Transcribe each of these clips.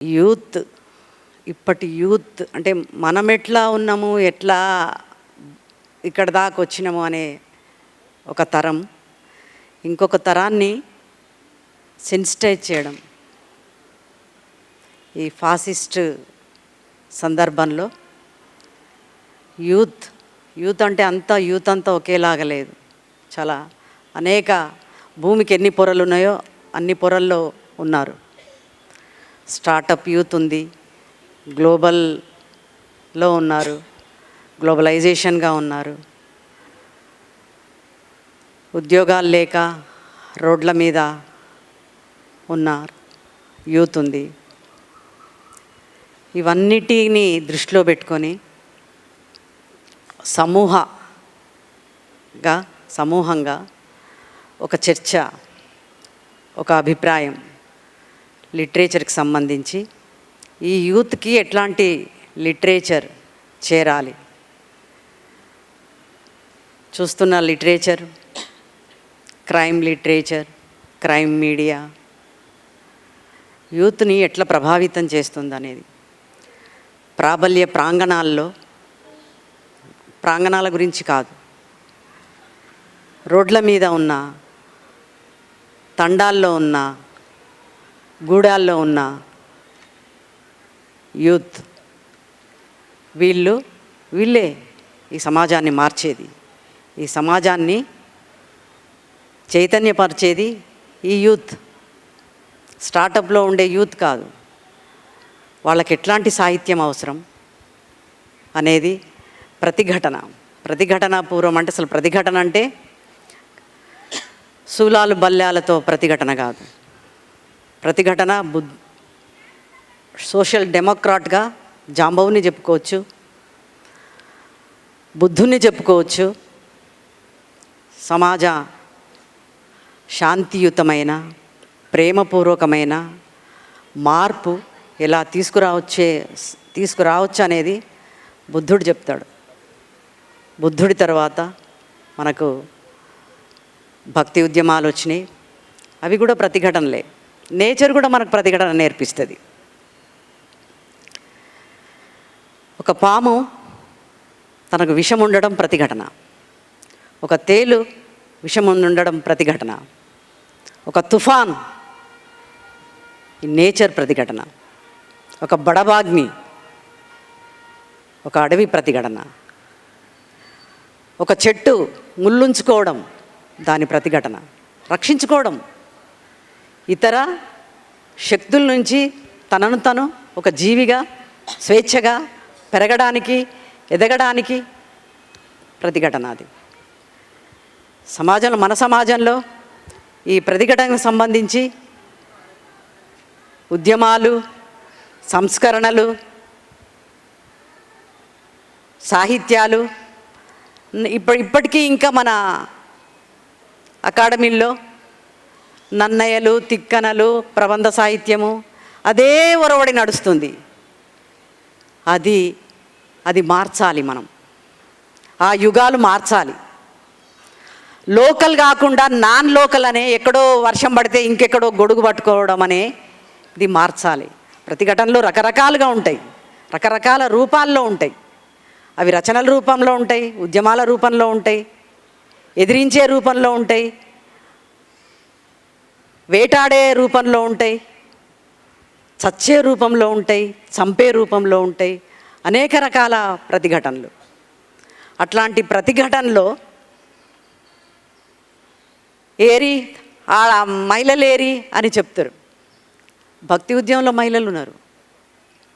Youth ఇప్పటి youth అంటే మనం ఎట్లా ఉన్నాము, ఎట్లా ఇక్కడ దాకా వచ్చినాము అనే ఒక తరం ఇంకొక తరాన్ని సెన్సిటైజ్ చేయడం ఈ ఫాసిస్ట్ సందర్భంలో యూత్ అంటే యూత్ అంతా ఒకేలాగా లేదు. చాలా అనేక భూమికి ఎన్ని పొరలు ఉన్నాయో అన్ని పొరల్లో ఉన్నారు. స్టార్టప్ యూత్ ఉంది, గ్లోబల్లో ఉన్నారు, గ్లోబలైజేషన్గా ఉన్నారు, ఉద్యోగాలు లేక రోడ్ల మీద ఉన్నారు యూత్ ఉంది. ఇవన్నిటిని దృష్టిలో పెట్టుకొని సమూహంగా ఒక చర్చ, ఒక అభిప్రాయం లిటరేచర్కి సంబంధించి ఈ యూత్కి ఎట్లాంటి లిటరేచర్ చేరాలి, చూస్తున్న literature, crime literature, crime media యూత్ని ఎట్లా ప్రభావితం చేస్తుంది అనేది ప్రాబల్య ప్రాంగణాల గురించి కాదు, రోడ్ల మీద ఉన్న, తండాల్లో ఉన్న, గూడాల్లో ఉన్న యూత్ వీళ్ళే ఈ సమాజాన్ని మార్చేది, ఈ సమాజాన్ని చైతన్యపరిచేది ఈ యూత్. స్టార్టప్లో ఉండే యూత్ కాదు. వాళ్ళకి ఎట్లాంటి సాహిత్యం అవసరం అనేది ప్రతిఘటన పూర్వం అంటే అసలు ప్రతిఘటన అంటే శూలాలు బల్యాలతో ప్రతిఘటన కాదు. ప్రతిఘటన సోషల్ డెమోక్రాట్గా జాంబవుని చెప్పుకోవచ్చు, బుద్ధుని చెప్పుకోవచ్చు. సమాజ శాంతియుతమైన ప్రేమపూర్వకమైన మార్పు ఎలా తీసుకురావచ్చు అనేది బుద్ధుడు చెప్తాడు. బుద్ధుడి తర్వాత మనకు భక్తి ఉద్యమాలు వచ్చినాయి, అవి కూడా ప్రతిఘటనలే. నేచర్ కూడా మనకు ప్రతిఘటన నేర్పిస్తుంది. ఒక పాము తనకు విషం ఉండడం ప్రతిఘటన, ఒక తేలు విషం ఉండడం ప్రతిఘటన, ఒక తుఫాన్ ఈ నేచర్ ప్రతిఘటన, ఒక బడబాగ్ని ఒక అడవి ప్రతిఘటన, ఒక చెట్టు ముళ్ళుంచుకోవడం దాని ప్రతిఘటన, రక్షించుకోవడం, ఇతర శక్తుల నుంచి తనను తను ఒక జీవిగా స్వేచ్ఛగా పెరగడానికి ఎదగడానికి ప్రతిఘటన. అది మన సమాజంలో ఈ ప్రతిఘటనకు సంబంధించి ఉద్యమాలు, సంస్కరణలు, సాహిత్యాలు ఇప్పటికీ ఇంకా మన అకాడమీల్లో నన్నయలు, తిక్కనలు, ప్రబంధ సాహిత్యము అదే ఒరవడి నడుస్తుంది. అది మార్చాలి. మనం ఆ యుగాలు మార్చాలి. లోకల్ కాకుండా నాన్ లోకల్ అనే ఎక్కడో వర్షం పడితే ఇంకెక్కడో గొడుగు పట్టుకోవడం అనే ఇది మార్చాలి. ప్రతిఘటనలు రకరకాలుగా ఉంటాయి, రకరకాల రూపాల్లో ఉంటాయి. అవి రచనల రూపంలో ఉంటాయి, ఉద్యమాల రూపంలో ఉంటాయి, ఎదిరించే రూపంలో ఉంటాయి, వేటాడే రూపంలో ఉంటాయి, చచ్చే రూపంలో ఉంటాయి, చంపే రూపంలో ఉంటాయి. అనేక రకాల ప్రతిఘటనలు. అట్లాంటి ప్రతిఘటనలో ఏరి ఆ మహిళలేరి అని చెప్తారు. భక్తి ఉద్యమంలో మహిళలు ఉన్నారు.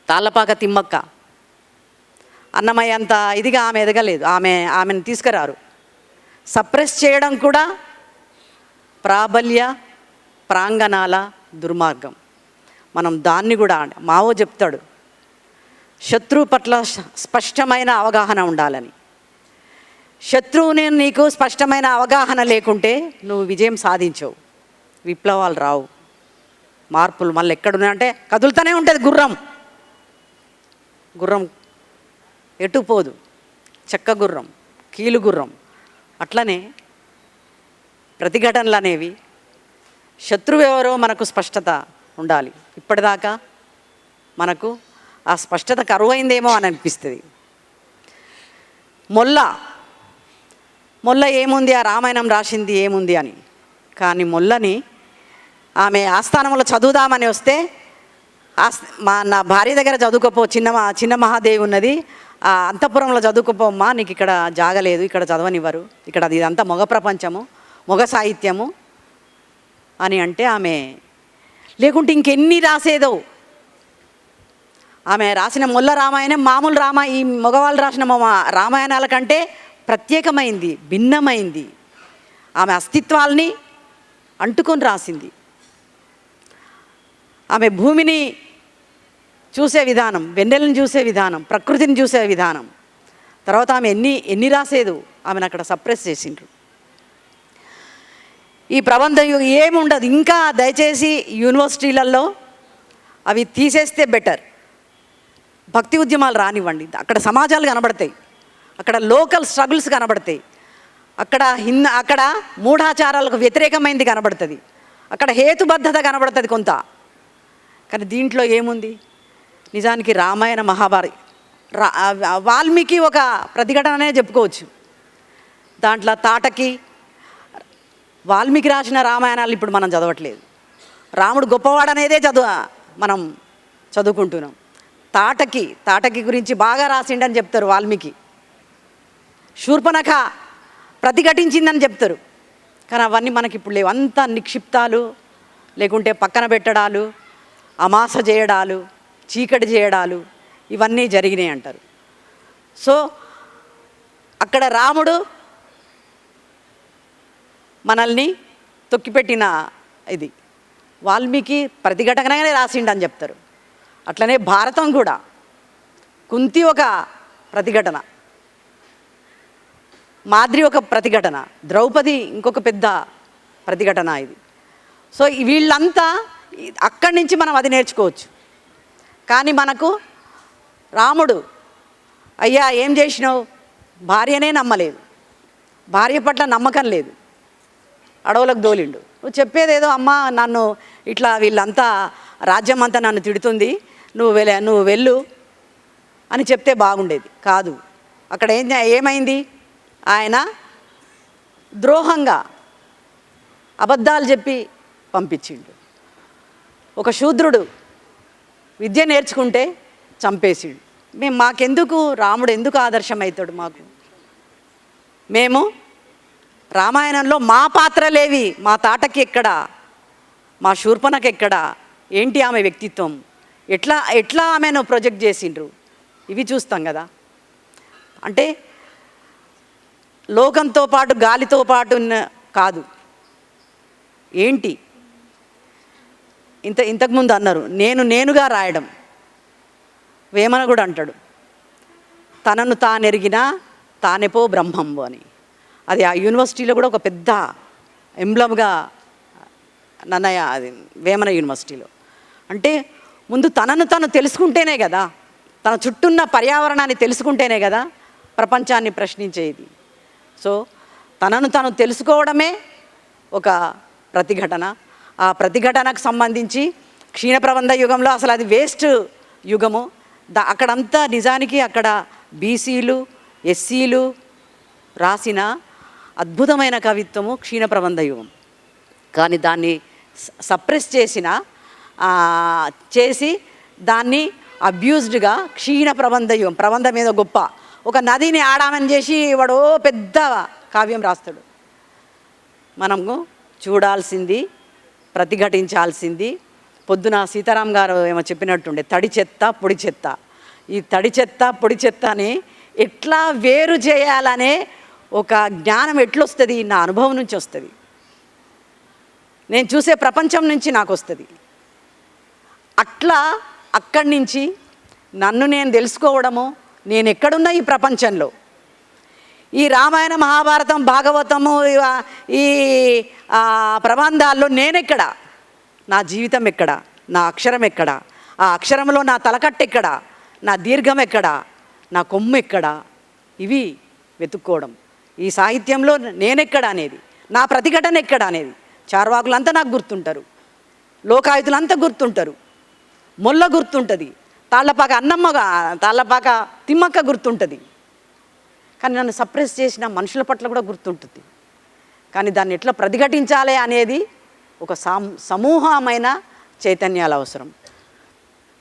తాళ్ళపాక తిమ్మక్క, అన్నమయ్య అంత ఇదిగా ఆమె ఎదగలేదు, ఆమెను తీసుకురారు. సప్రెస్ చేయడం కూడా ప్రాంగణాల దుర్మార్గం. మనం దాన్ని కూడా మావో చెప్తాడు, శత్రువు పట్ల స్పష్టమైన అవగాహన ఉండాలని. శత్రువుని నీకు స్పష్టమైన అవగాహన లేకుంటే నువ్వు విజయం సాధించవు, విప్లవాలు రావు, మార్పులు మళ్ళీ ఎక్కడున్నాయంటే కదులుతూనే ఉంటుంది. గుర్రం ఎటు పోదు, చెక్క గుర్రం, కీలు గుర్రం. అట్లనే ప్రతిఘటనలు అనేవి శత్రువు ఎవరో మనకు స్పష్టత ఉండాలి. ఇప్పటిదాకా మనకు ఆ స్పష్టత కరువైందేమో అని అనిపిస్తుంది. మొల్ల ఏముంది, ఆ రామాయణం రాసింది ఏముంది అని. కానీ మొల్లని ఆమె ఆస్థానంలో చదువుదామని వస్తే నా భార్య దగ్గర చదువుకోపో, చిన్న మహాదేవి ఉన్నది, ఆ అంతఃపురంలో చదువుకోపోమ్మా, నీకు ఇక్కడ జాగలేదు, ఇక్కడ చదవనివ్వరు, ఇక్కడ అది ఇదంతా మొగ ప్రపంచము, మొగ సాహిత్యము అని అంటే ఆమె లేకుంటే ఇంకెన్ని రాసేదో. ఆమె రాసిన మొల్ల రామాయణం మామూలు ఈ మగవాళ్ళు రాసిన రామాయణాల కంటే ప్రత్యేకమైంది, భిన్నమైంది. ఆమె అస్తిత్వాల్ని అంటుకొని రాసింది. ఆమె భూమిని చూసే విధానం, వెన్నెలను చూసే విధానం, ప్రకృతిని చూసే విధానం, తర్వాత ఆమె ఎన్ని రాసేదో ఆమెను అక్కడ సప్రెస్ చేసిండ్రు. ఈ ప్రబంధం ఏముండదు. ఇంకా దయచేసి యూనివర్సిటీలలో అవి తీసేస్తే బెటర్. భక్తి ఉద్యమాలు రానివ్వండి, అక్కడ సమాజాలు కనబడతాయి, అక్కడ లోకల్ స్ట్రగుల్స్ కనబడతాయి, అక్కడ మూఢాచారాలకు వ్యతిరేకమైనది కనబడుతుంది, అక్కడ హేతుబద్ధత కనబడుతుంది కొంత. కానీ దీంట్లో ఏముంది? నిజానికి రామాయణ మహాభారత వాల్మీకి ఒక ప్రతిఘటననే చెప్పుకోవచ్చు. దాంట్లో తాటకి వాల్మీకి రాసిన రామాయణాలు ఇప్పుడు మనం చదవట్లేదు. రాముడు గొప్పవాడనేదే మనం చదువుకుంటున్నాం. తాటకి గురించి బాగా రాసిండని చెప్తారు వాల్మీకి. శూర్పణఖ ప్రతిఘటించిందని చెప్తారు. కానీ అవన్నీ మనకి ఇప్పుడు లేవు. అంతా నిక్షిప్తాలు, లేకుంటే పక్కన పెట్టడాలు, అమాస చేయడాలు, చీకటి చేయడాలు, ఇవన్నీ జరిగినాయి అంటారు. సో అక్కడ రాముడు మనల్ని తొక్కిపెట్టిన ఇది వాల్మీకి ప్రతిఘటనగానే రాసిండని చెప్తారు. అట్లనే భారతం కూడా కుంతి ఒక ప్రతిఘటన, మాద్రి ఒక ప్రతిఘటన, ద్రౌపది ఇంకొక పెద్ద ప్రతిఘటన ఇది. సో వీళ్ళంతా అక్కడి నుంచి మనం అది నేర్చుకోవచ్చు. కానీ మనకు రాముడు అయ్యా ఏం చేసినావు, భార్యనే నమ్మలేదు, భార్య పట్ల నమ్మకం లేదు, అడవులకు దోలిండు. నువ్వు చెప్పేదేదో అమ్మ నన్ను ఇట్లా వీళ్ళంతా రాజ్యం అంతా నన్ను తిడుతుంది, నువ్వు వెళ్ళు అని చెప్తే బాగుండేది. కాదు, అక్కడ ఏమైంది? ఆయన ద్రోహంగా అబద్ధాలు చెప్పి పంపించిండు. ఒక శూద్రుడు విద్య నేర్చుకుంటే చంపేసిండు. మాకెందుకు రాముడు ఎందుకు ఆదర్శం అవుతాడు మాకు? మేము రామాయణంలో మా పాత్రలేవి, మా తాటకి ఎక్కడ, మా శూర్పణకి ఎక్కడ, ఏంటి ఆమె వ్యక్తిత్వం, ఎట్లా ఆమెను ప్రొజెక్ట్ చేసిండ్రు, ఇవి చూస్తాం కదా. అంటే లోకంతో పాటు గాలితో పాటు కాదు. ఏంటి ఇంతకుముందు అన్నారు నేనుగా రాయడం. వేమన కూడా అంటాడు, తనను తానెరిగినా తానెపో బ్రహ్మంబు అని. అది ఆ యూనివర్సిటీలో కూడా ఒక పెద్ద ఎంబ్లమ్గా నన్నయ్య, అది వేమన యూనివర్సిటీలో. అంటే ముందు తనను తను తెలుసుకుంటేనే కదా, తన చుట్టూన్న పర్యావరణాన్ని తెలుసుకుంటేనే కదా ప్రపంచాన్ని ప్రశ్నించేది. సో తనను తను తెలుసుకోవడమే ఒక ప్రతిఘటన. ఆ ప్రతిఘటనకు సంబంధించి క్షీణ ప్రబంధ యుగంలో అసలు అది వేస్ట్ యుగము. అక్కడంతా నిజానికి అక్కడ బీసీలు ఎస్సీలు రాసిన అద్భుతమైన కవిత్వము క్షీణ ప్రబంధ యుగం. కానీ దాన్ని సప్రెస్ చేసి దాన్ని అబ్యూజ్డ్గా క్షీణ ప్రబంధ యుగం, ప్రబంధం మీద గొప్ప ఒక నదిని ఆడామని చేసి వాడు పెద్ద కావ్యం రాస్తాడు. మనము చూడాల్సింది, ప్రతిఘటించాల్సింది. పొద్దున సీతారాం గారు ఏమో చెప్పినట్టుండే, తడి చెత్త పొడి చెత్త. ఈ తడి చెత్త పొడి చెత్తని ఎట్లా వేరు చేయాలనే ఒక జ్ఞానం ఎట్లొస్తుంది? నా అనుభవం నుంచి వస్తుంది, నేను చూసే ప్రపంచం నుంచి నాకు వస్తుంది. అట్లా అక్కడి నుంచి నన్ను నేను తెలుసుకోవడము, నేను ఎక్కడున్నా ఈ ప్రపంచంలో, ఈ రామాయణ మహాభారతం భాగవతము ఈ ప్రబంధాల్లో నేనెక్కడ, నా జీవితం ఎక్కడ, నా అక్షరం ఎక్కడ, ఆ అక్షరంలో నా తలకట్టు ఎక్కడ, నా దీర్ఘం ఎక్కడ, నా కొమ్ము ఎక్కడ, ఇవి వెతుక్కోవడం. ఈ సాహిత్యంలో నేనెక్కడ అనేది, నా ప్రతిఘటన ఎక్కడ అనేది. చార్వాకులంతా నాకు గుర్తుంటారు, లోకాయుతులంతా గుర్తుంటారు, మొల్ల గుర్తుంటుంది, తాళ్ళపాక తాళ్ళపాక తిమ్మక్క గుర్తుంటుంది, కానీ నన్ను సప్రెస్ చేసిన మనుషుల పట్ల కూడా గుర్తుంటుంది. కానీ దాన్ని ఎట్లా ప్రతిఘటించాలి అనేది ఒక సమూహమైన చైతన్యాలు అవసరం.